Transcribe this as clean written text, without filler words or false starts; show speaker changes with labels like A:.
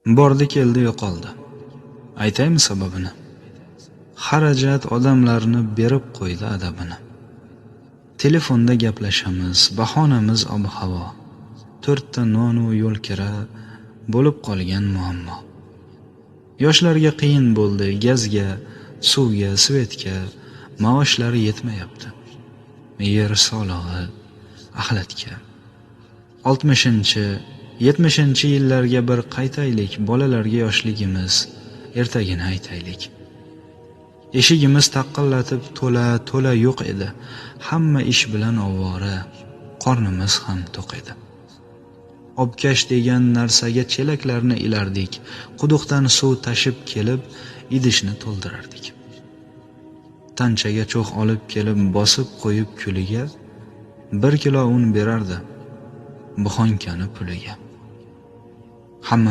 A: Bordi keldi yo'qoldi. Aytaymi sababini? Xarajat odamlarni berib qo'ydi adabini. Telefonda gaplashamiz, bahonamiz ob-havo. 4 ta nonu yo'l kira bo'lib qolgan muammo. Yoshlarga qiyin bo'ldi gazga, suvga, svetga, maoshlari yetmayapti. Yer solig'i, axlatga. 60-70 yillarga bir qaytaylik, bolalarga yoshligimiz, ertagini aytaylik. Eshigimiz taqillatib to'la yo'q edi. Hamma ish bilan ovvora, qornimiz ham to'q edi. Obkash degan narsaga chelaklarni ilardik. Quduqdan suv tashib kelib, idishni to'ldirardik. Tanchaga cho'g' olib kelib bosib qo'yib kuliga 1 kilo un berardi, buxonkani puliga. Hamma